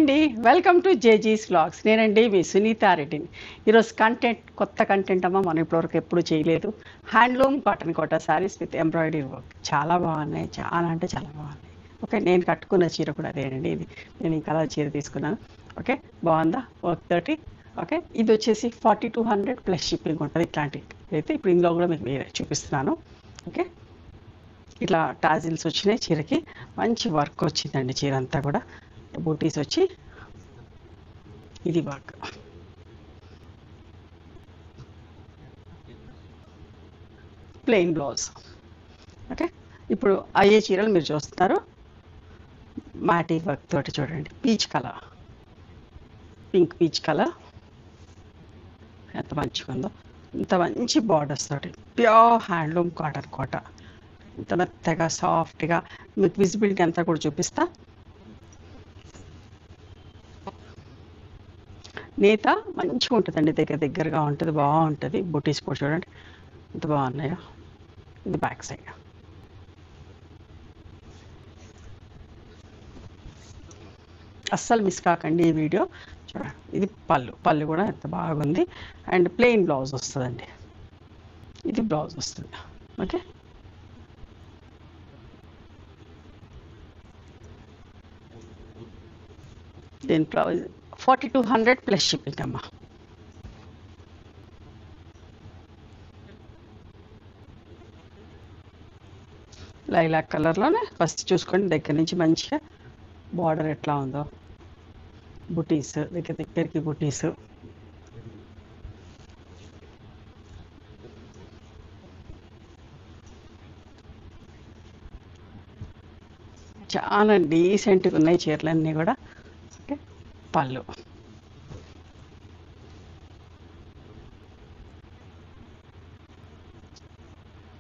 అండి, welcome to జేజీస్ vlogs. నేనండి మీ సునీత రెడ్డిని. ఈరోజు కొత్త కంటెంట్ అమ్మ, మనం ఇప్పటివరకు ఎప్పుడు చేయలేదు. Handloom cotton Kota saris with embroidery work. చాలా బాగున్నాయి, చాలా అంటే చాలా బాగున్నాయి. ఓకే, నేను కట్టుకున్న చీర కూడా అదేనండి. నేను ఈ కలర్ చీర తీసుకున్నాను. ఓకే, బాగుందా వర్క్ తోటి? ఓకే, ఇది వచ్చేసి 4200 ప్లస్ షిప్పింగ్ ఉంటుంది. ఇట్లాంటివి అయితే ఇప్పుడు ఇందులో కూడా మీకు వేరే చూపిస్తున్నాను. ఓకే, ఇట్లా టాజిల్స్ వచ్చినాయి చీరకి. మంచి వర్క్ వచ్చిందండి చీర అంతా కూడా. బూటీస్ వచ్చి ఇది వర్క్. Plain blouse. ఓకే, ఇప్పుడు అయ్యే చీరలు మీరు చూస్తున్నారు. మాటీ వర్క్ తోటి చూడండి. Peach colour, pink peach colour ఎంత మంచిగా ఉందో. ఇంత మంచి బార్డర్స్ తోటి ప్యూర్ హ్యాండ్లూమ్ కాటన్ కోట. ఇంత మెత్తగా సాఫ్ట్గా మీకు విజిబిలిటీ అంతా కూడా చూపిస్తా. నేత మంచిగా ఉంటుందండి, దగ్గరగా ఉంటుంది, బాగుంటుంది. బూటీస్ కూడా చూడండి ఎంత బాగున్నాయో. ఇది బ్యాక్ సైడ్. అస్సలు మిస్ కాకండి ఈ వీడియో చూడండి. ఇది పళ్ళు కూడా ఎంత బాగుంది. అండ్ ప్లెయిన్ బ్లౌజ్ వస్తుందండి. ఇది బ్లౌజ్ వస్తుంది. ఓకే, దీని బ్లౌజ్ 4200 ప్లస్ షిప్పింగ్ అమ్మా. లైలాక్ కలర్లోనే ఫస్ట్ చూసుకోండి. దగ్గర నుంచి మంచిగా బార్డర్ ఎట్లా ఉందో. బుటీస్ దగ్గరికి బుటీస్. చాలా డీసెంట్గా ఉన్నాయి చీరలన్నీ కూడా. ఓకే, పళ్ళు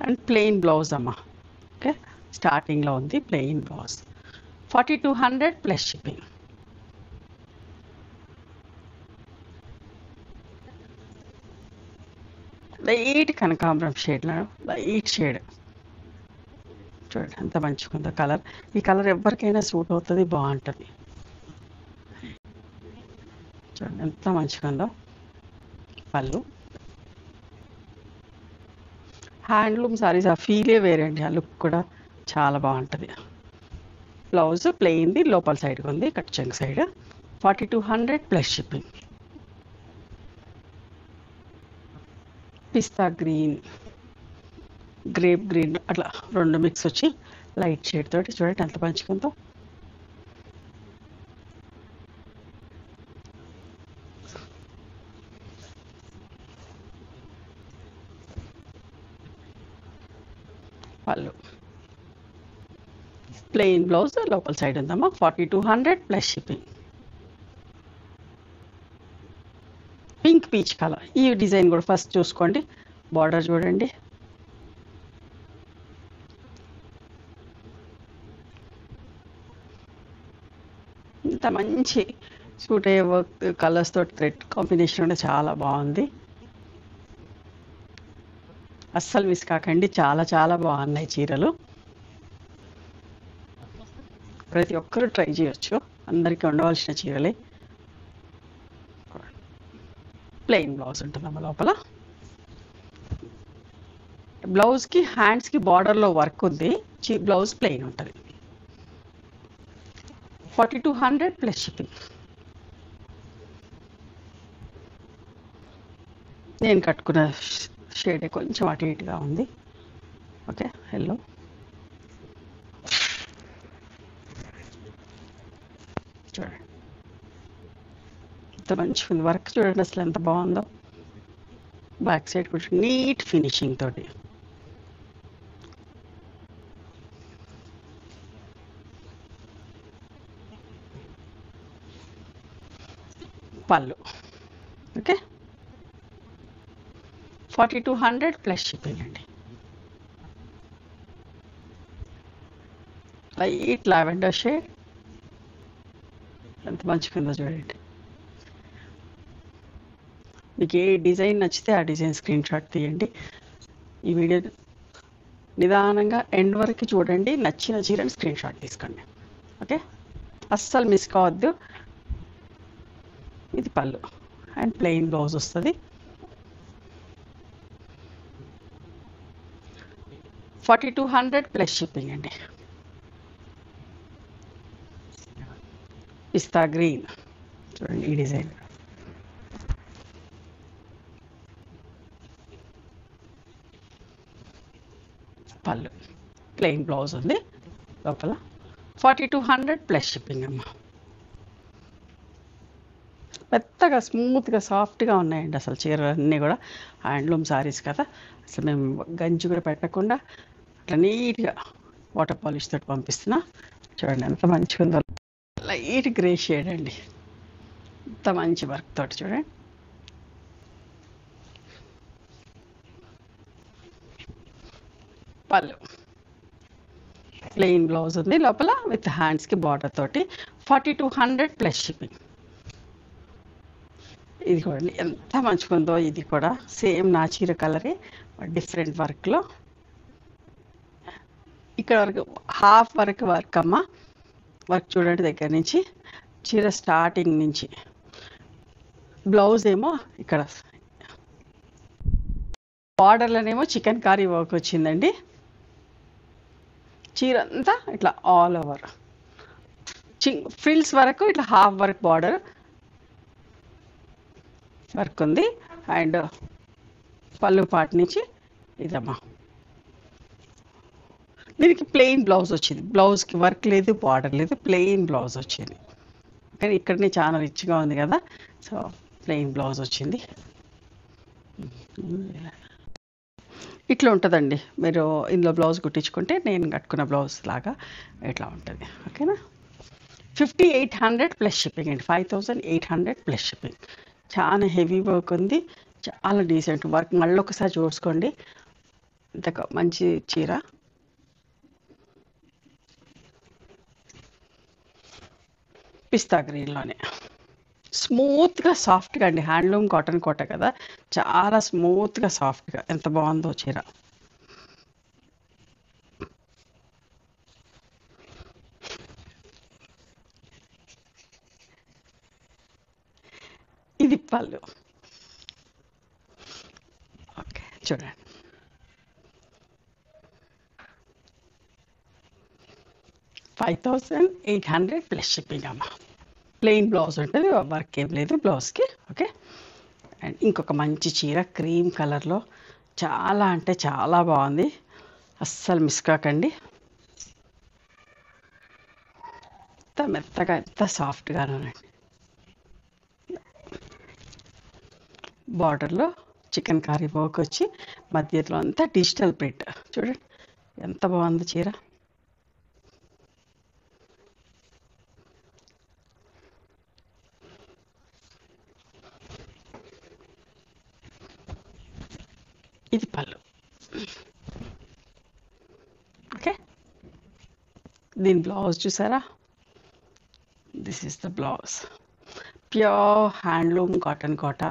అండ్ ప్లెయిన్ బ్లౌజ్ అమ్మా. ఓకే, స్టార్టింగ్లో ఉంది plain blouse. 4200 plus shipping. Light కనకాంబరం షేడ్లో, లైట్ షేడ్ చూడండి ఎంత మంచిగా ఉందో కలర్. ఈ కలర్ ఎవరికైనా సూట్ అవుతుంది, బాగుంటుంది. చూడండి ఎంత మంచిగా ఉందో. పళ్ళు హ్యాండ్లూమ్ సారీస్ ఆ ఫీలే వేరండి, ఆ లుక్ కూడా చాలా బాగుంటుంది. బ్లౌజ్ ప్లెయిన్ది, లోపల సైడ్కి ఉంది కట్ చెంగ్ side. 4200 plus shipping. Pista green, grape green అట్లా రెండు మిక్స్ వచ్చి లైట్ షేడ్ తోటి చూడండి ఎంత మంచిగా ఉందో. పళ్ళు ప్లెయిన్ బ్లౌజ్, లోపల సైడ్ ఉందమ్మా. 4200 plus shipping. Pink peach colour. ఈ డిజైన్ కూడా ఫస్ట్ చూసుకోండి. బార్డర్ చూడండి. ఇంత మంచి సూట్ అయ్యే వర్క్ కలర్స్ తోటి థ్రెడ్ కాంబినేషన్ కూడా చాలా బాగుంది. అస్సలు మిస్ కాకండి, చాలా చాలా బాగున్నాయి చీరలు. ప్రతి ఒక్కరూ ట్రై చేయొచ్చు, అందరికీ ఉండవలసిన చీరలే. ప్లెయిన్ బ్లౌజ్ ఉంటుందమ్మా లోపల. బ్లౌజ్కి హ్యాండ్స్కి బార్డర్లో వర్క్ ఉంది. బ్లౌజ్ ప్లెయిన్ ఉంటుంది. 4200 ప్లస్ షిప్పింగ్. నేను కట్టుకున్న షేడే కొంచెం అటు ఇటుగా ఉంది. ఓకే, హలో చూడండి ఎంత మంచిగా ఉంది వర్క్. చూడండి అసలు ఎంత బాగుందో. బ్యాక్ సైడ్ కూడా నీట్ ఫినిషింగ్ తోటి. పళ్ళు. ఓకే, 4200 ప్లస్ షిప్పింగ్ అండి. లైట్ లావెండర్ షేడ్ ఎంత మంచిగా ఉందో చూడండి. మీకు ఏ డిజైన్ నచ్చితే ఆ డిజైన్ స్క్రీన్ షాట్ తీయండి. ఈ వీడియో నిదానంగా ఎండ్ వరకు చూడండి. నచ్చిన చీరని స్క్రీన్ షాట్ తీసుకోండి. ఓకే, అస్సలు మిస్ కావద్దు. ఇది పళ్ళు అండ్ ప్లెయిన్ బ్లౌజ్ వస్తుంది. 4200 ప్లస్ షిప్పింగ్ అండి. పిస్తా గ్రీన్ చూడండి ఈ డిజైన్. పళ్ళు ప్లెయిన్ బ్లౌజ్ ఉంది లోపల. 4200 ప్లస్ షిప్పింగ్ అమ్మ. మెత్తగా స్మూత్గా సాఫ్ట్గా ఉన్నాయండి అసలు చీరలన్నీ కూడా. హ్యాండ్లూమ్ సారీస్ కదా, అసలు మేము గంజి కూడా పెట్టకుండా అట్లా నీట్గా వాటర్ పాలిష్ తోటి పంపిస్తున్నా. చూడండి ఎంత మంచిగా ఉందో. లైట్ గ్రే షేడ్ అండి, ఎంత మంచి వర్క్ తోటి చూడండి. పళ్ళు ప్లెయిన్ బ్లౌజ్ ఉంది లోపల విత్ హ్యాండ్స్కి బార్డర్ తోటి. 4200 ప్లస్ షిప్పింగ్. ఇది కూడా ఎంత మంచిగా ఉందో. ఇది కూడా సేమ్ నా చీర కలరే, డిఫరెంట్ వర్క్లో. ఇక్కడ వరకు హాఫ్ వరకు వర్క్ అమ్మ. వర్క్ చూడండి దగ్గర నుంచి, చీర స్టార్టింగ్ నుంచి. బ్లౌజ్ ఏమో ఇక్కడ బార్డర్లోనేమో చికెన్ కారీ వర్క్ వచ్చిందండి. చీర అంతా ఇట్లా ఆల్ ఓవర్ ఫ్రిల్స్ వరకు ఇట్లా హాఫ్ వర్క్ బార్డర్ వర్క్ ఉంది. అండ్ పళ్ళు పాటు నుంచి ఇదమ్మా. దీనికి ప్లెయిన్ బ్లౌజ్ వచ్చింది. బ్లౌజ్కి వర్క్ లేదు, బార్డర్ లేదు, ప్లెయిన్ బ్లౌజ్ వచ్చింది. కానీ ఇక్కడనే చాలా రిచ్గా ఉంది కదా, సో ప్లెయిన్ బ్లౌజ్ వచ్చింది. ఇట్లా ఉంటుందండి. మీరు ఇందులో బ్లౌజ్ కుట్టించుకుంటే నేను కట్టుకున్న బ్లౌజ్ లాగా ఇట్లా ఉంటుంది. ఓకేనా. 5800 ప్లస్ షిప్పింగ్ అండి. 5800 ప్లస్ షిప్పింగ్. చాలా హెవీ వర్క్ ఉంది, చాలా డీసెంట్ వర్క్. మళ్ళీ ఒకసారి చూసుకోండి, ఇంత మంచి చీర. పిస్తా గ్రీన్లోనే స్మూత్గా సాఫ్ట్గా అండి. హ్యాండ్లూమ్ కాటన్ కోట కదా, చాలా స్మూత్గా సాఫ్ట్గా ఎంత బాగుందో చీర. ఇది పళ్ళు. ఓకే చూడండి. $5800 ప్లస్ షిప్పింగ్ అమ్మ. ప్లెయిన్ బ్లౌజ్ ఉంటుంది, వర్క్ ఏం లేదు బ్లౌజ్కి. ఓకే. అండ్ ఇంకొక మంచి చీర క్రీమ్ కలర్లో, చాలా అంటే చాలా బాగుంది, అస్సలు మిస్ కాకండి. ఎంత మెత్తగా ఎంత సాఫ్ట్గానండి. బార్డర్లో చికెన్ కారీ వర్క్ వచ్చి మధ్యలో అంతా డిజిటల్ ప్రింట్. చూడండి ఎంత బాగుంది చీర. ఇది పళ్ళు. ఓకే. దీని బ్లౌజ్ చూసారా, this is the blouse. Pure handloom cotton Kota,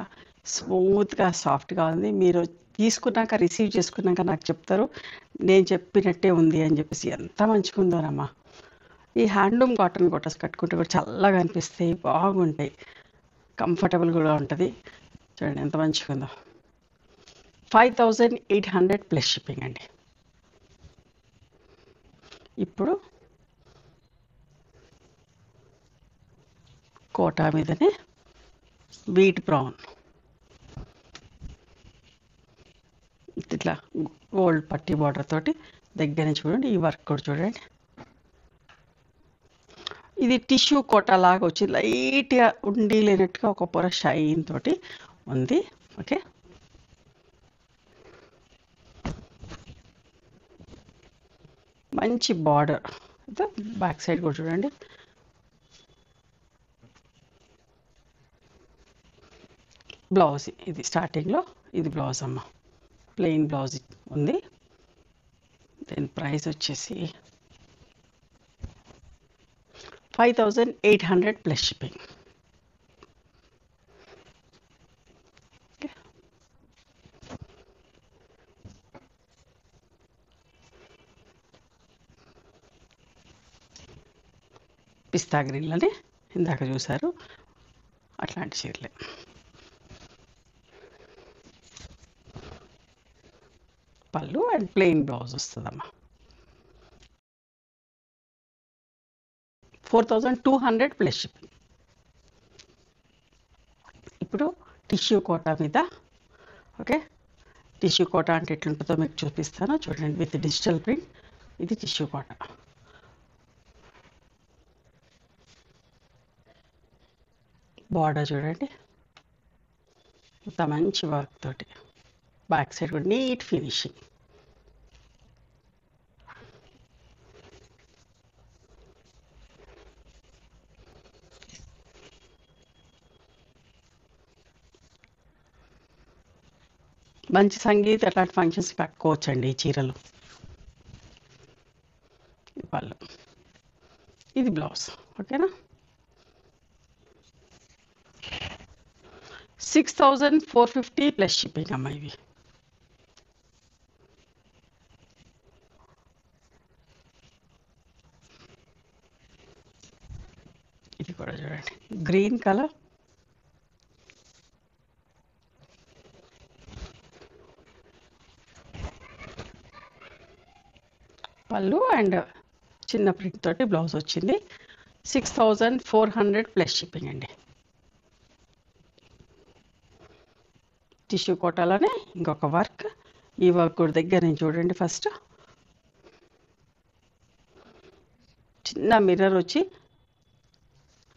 స్మూత్గా సాఫ్ట్గా ఉంది. మీరు తీసుకున్నాక రిసీవ్ చేసుకున్నాక నాకు చెప్తారు నేను చెప్పినట్టే ఉంది అని చెప్పేసి. ఎంత మంచిగా ఉందోనమ్మా. ఈ హ్యాండ్లూమ్ కాటన్ కోటస్ కట్టుకుంటే కూడా చల్లగా అనిపిస్తాయి, బాగుంటాయి, కంఫర్టబుల్ కూడా ఉంటుంది. చూడండి ఎంత మంచిగా ఉందో. 5800 ప్లస్ షిప్పింగ్ అండి. ఇప్పుడు కోటా మీదనే వీట్ బ్రౌన్, ఇట్లా గోల్డ్ పట్టీ బార్డర్ తోటి దగ్గర నుంచి చూడండి. ఈ వర్క్ కూడా చూడండి. ఇది టిష్యూ కోటా లాగా వచ్చి లైట్గా ఉండి లేనట్టుగా ఒక పొర షైన్ తోటి ఉంది. ఓకే. మంచి బార్డర్, బ్యాక్ సైడ్ కూడా చూడండి. బ్లౌజ్ ఇది స్టార్టింగ్లో, ఇది బ్లౌజ్ అమ్మ. ప్లెయిన్ బ్లౌజ్ ఉంది. దీని ప్రైస్ వచ్చేసి 5800 ప్లస్ షిప్పింగ్. పిస్తా గ్రీన్లోనే ఇందాక చూసారు, అట్లాంటి చీరలే. పళ్ళు అండ్ ప్లెయిన్ బ్లౌజ్ వస్తుందమ్మా. 4200 ప్లస్ షిప్పింగ్. ఇప్పుడు టిష్యూ కోటా మీద, ఓకే, టిష్యూ కోటా అంటే ఎట్లుంటుందో మీకు చూపిస్తాను చూడండి. With digital print. ఇది టిష్యూ కోటా. బార్డర్ చూడండి, ఇంత మంచి వర్క్ తోటి. బ్యాక్ సైడ్ కూడా నీట్ ఫినిషింగ్. మంచి సంగీత్ అట్లాంటి ఫంక్షన్స్ కట్టుకోవచ్చండి ఈ చీరలు. ఇది పళ్ళు, ఇది బ్లౌజ్. ఓకేనా. 6450 ప్లస్ షిప్పింగ్ అమ్మా ఇవి. ఇది కూడా చూడండి, గ్రీన్ కలర్. పళ్ళు అండ్ చిన్న ప్రింట్ తోటి బ్లౌజ్ వచ్చింది. 6400 ప్లస్ షిప్పింగ్ అండి. టిష్యూ కోటాలోనే ఇంకొక వర్క్. ఈ వర్క్ కూడా దగ్గర నుంచి చూడండి. ఫస్ట్ చిన్న మిర్రర్ వచ్చి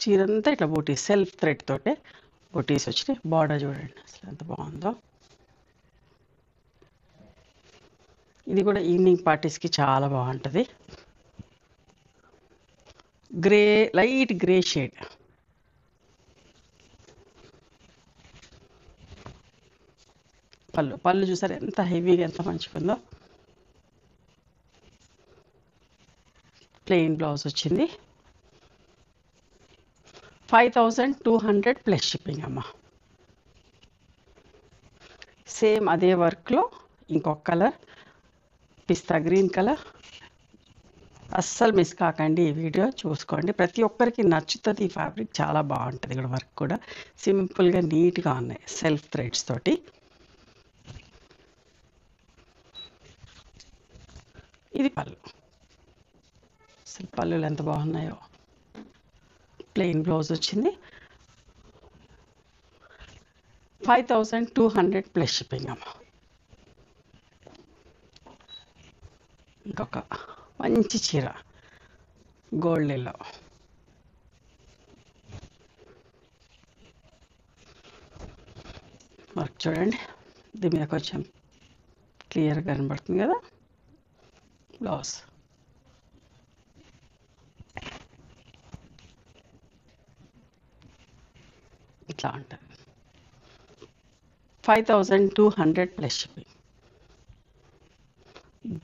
చీరంతా ఇట్లా బూటీస్, సెల్ఫ్ థ్రెడ్ తోటే బూటీస్ వచ్చినాయి. బార్డర్ చూడండి అసలు ఎంత బాగుందో. ఇది కూడా ఈవినింగ్ పార్టీస్కి చాలా బాగుంటుంది. Grey, light grey shade. పళ్ళు చూసారు ఎంత హెవీగా, ఎంత మంచిగా ఉందో. ప్లెయిన్ బ్లౌజ్ వచ్చింది. 5200 ప్లస్ షిప్పింగ్ అమ్మా. సేమ్ అదే వర్క్లో ఇంకొక కలర్, పిస్తా గ్రీన్ కలర్. అస్సలు మిస్ కాకండి, ఈ వీడియో చూసుకోండి. ప్రతి ఒక్కరికి నచ్చుతుంది. ఈ ఫ్యాబ్రిక్ చాలా బాగుంటుంది. ఇక్కడ వర్క్ కూడా సింపుల్గా నీట్గా ఉన్నాయి, సెల్ఫ్ థ్రెడ్స్ తోటి. ఇది పళ్ళు. అసలు పళ్ళులు ఎంత బాగున్నాయో. ప్లెయిన్ బ్లౌజ్ వచ్చింది. 5200 ప్లస్ షిప్పింగ్ అమ్మ. ఇంకొక మంచి చీర, గోల్డ్ ఎల్లో. వర్క్ చూడండి, దీని మీద కొంచెం క్లియర్గా కనబడుతుంది కదా. బ్లౌజ్ ఇట్లా ఉంటుంది. 5200 ప్లస్ షిప్పింగ్.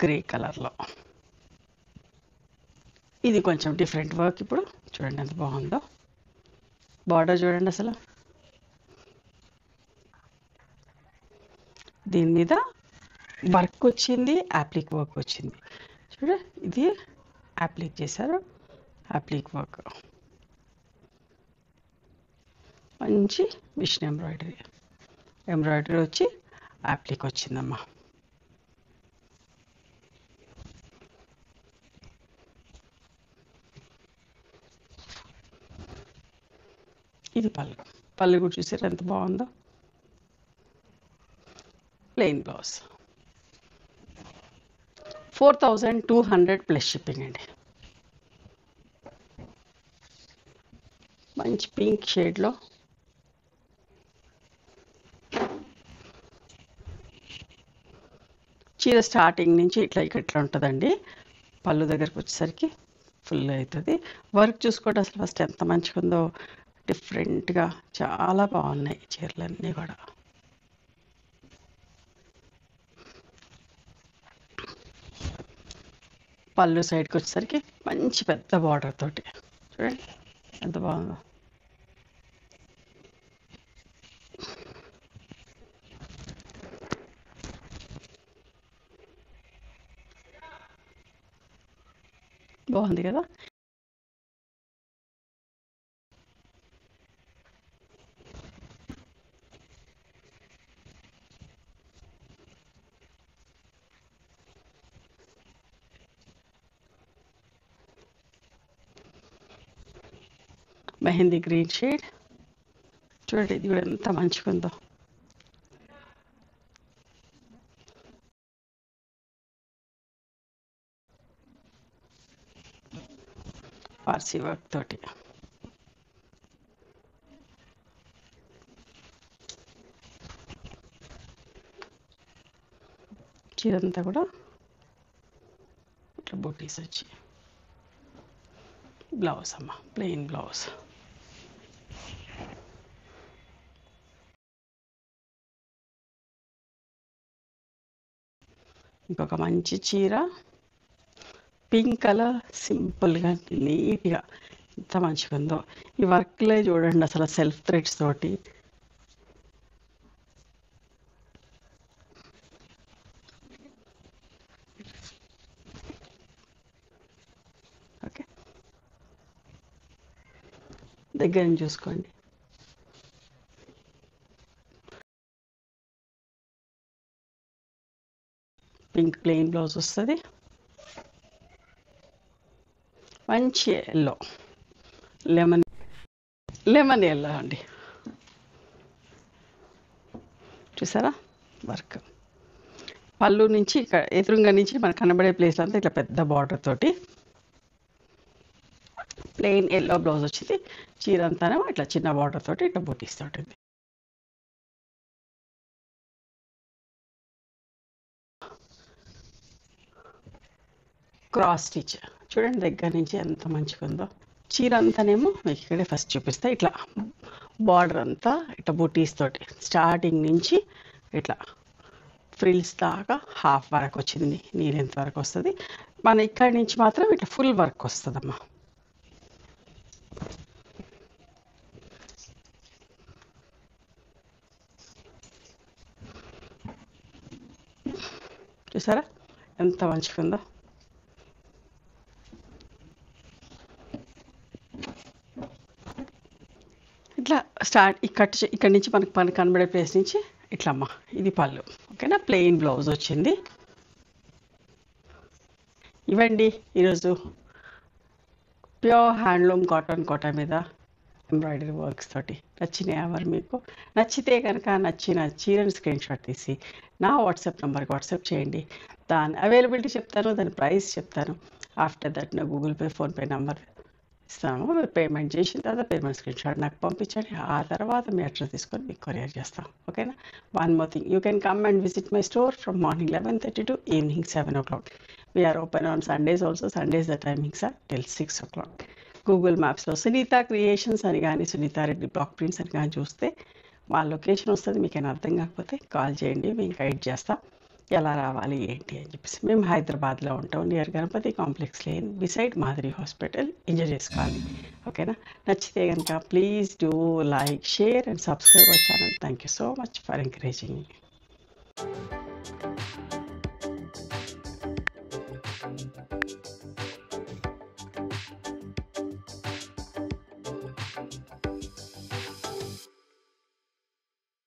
గ్రే కలర్లో ఇది కొంచెం డిఫరెంట్ వర్క్. ఇప్పుడు చూడండి ఎంత బాగుందో. బార్డర్ చూడండి అసలు. దీని మీద వర్క్ వచ్చింది, యాప్లిక్ వర్క్ వచ్చింది. చూడ, ఇది యాప్లిక్ చేశారు, యాప్లిక్ వర్క్. మంచి మిషన్ ఎంబ్రాయిడరీ వచ్చి యాప్లిక్ వచ్చిందమ్మా. ఇది పళ్ళు కూడా చూసారు ఎంత బాగుందో. Plain blouse. 4200 ప్లస్ షిప్పింగ్ అండి. మంచి పింక్ షేడ్లో చీర స్టార్టింగ్ నుంచి ఇట్లా ఉంటుందండి. పళ్ళు దగ్గరకు వచ్చేసరికి ఫుల్ అవుతుంది. వర్క్ చూసుకోండి అసలు ఫస్ట్ ఎంత మంచిగా ఉందో. డిఫరెంట్గా చాలా బాగున్నాయి చీరలన్నీ కూడా. పళ్ళు సైడ్కి వచ్చేసరికి మంచి పెద్ద బార్డర్ తోటి చూడండి ఎంత బాగుందో. బాగుంది కదా. Mehndi green shade. చూడండి ఇది కూడా ఎంత మంచిగా ఉందో. పార్సీ వర్క్ తోటి. చీరంతా కూడా ఇట్లా బూటీస్ వచ్చి. బ్లౌజ్ అమ్మ, ప్లెయిన్ బ్లౌజ్. ఇంకొక మంచి చీర, పింక్ కలర్, సింపుల్గా నీట్గా ఎంత మంచిగా ఉందో. ఈ వర్క్లే చూడండి అసలు సెల్ఫ్ థ్రెడ్స్ తోటి. ఓకే, దగ్గర నుంచి చూసుకోండి. పింక్ ప్లెయిన్ బ్లౌజ్ వస్తుంది. మంచి ఎల్లో, లెమన్ లెమన్ ఎల్లో అండి. చూసారా వర్క్. పళ్ళు నుంచి ఇక్కడ ఎదురుగా నుంచి మనకు కనబడే ప్లేస్ అంతా ఇట్లా పెద్ద బార్డర్ తోటి ప్లెయిన్ ఎల్లో బ్లౌజ్ వచ్చింది. చీర అంతానేమో ఇట్లా చిన్న బార్డర్ తోటి ఇట్లా బూటీస్ తోటి. క్రాస్ స్టిచ్ చూడండి దగ్గర నుంచి ఎంత మంచిగా ఉందో. చీర అంతానేమో మీకు ఇక్కడే ఫస్ట్ చూపిస్తా. ఇట్లా బార్డర్ అంతా ఇట్లా బూటీస్ తోటి స్టార్టింగ్ నుంచి ఇట్లా ఫ్రిల్స్ దాకా హాఫ్ వరకు వచ్చింది. నీరెంత వరకు వస్తుంది. మన ఇక్కడి నుంచి మాత్రం ఇట్లా ఫుల్ వర్క్ వస్తుందమ్మా. చూసారా ఎంత మంచిగా ఉందో. ఇట్లా ఇక్కడి నుంచి మనకు కనబడే ప్లేస్ నుంచి ఇట్లా అమ్మ. ఇది పళ్ళు. ఓకేనా, ప్లెయిన్ బ్లౌజ్ వచ్చింది. ఇవ్వండి ఈరోజు ప్యూర్ హ్యాండ్లూమ్ కాటన్ కోట మీద ఎంబ్రాయిడరీ వర్క్స్ తోటి నచ్చినాయి ఎవరు మీకు. నచ్చితే కనుక నచ్చిన చీరని స్క్రీన్ షాట్ తీసి నా వాట్సాప్ నెంబర్కి వాట్సాప్ చేయండి. దాని అవైలబిలిటీ చెప్తాను, దాని ప్రైస్ చెప్తాను. ఆఫ్టర్ దట్ నా గూగుల్ పే, ఫోన్పే నెంబర్ ఇస్తాము. మీరు పేమెంట్ చేసిన తర్వాత పేమెంట్ స్క్రీన్ షాట్ నాకు పంపించండి. ఆ తర్వాత మీ అడ్రస్ తీసుకొని మీకు కొరియర్ చేస్తాం. ఓకేనా. One more thing, you can come and visit my store from morning 11:30 to evening 7 o'clock. We are open on Sundays also. Sundays the timings are till 6 o'clock. Google మ్యాప్స్లో Sunitha creations అని కానీ Sunitha Reddy block prints అని కానీ చూస్తే మా location వస్తుంది. మీకు ఏమైనా అర్థం కాకపోతే కాల్ చేయండి, మేము గైడ్ చేస్తాం ఎలా రావాలి ఏంటి అని చెప్పేసి. మేము హైదరాబాద్లో ఉంటాం, near Ganapathi complex lane beside Madiri hospital, engineers colony. ఓకేనా. నచ్చితే కనుక please do like, share and subscribe our channel. Thank you so much for encouraging me.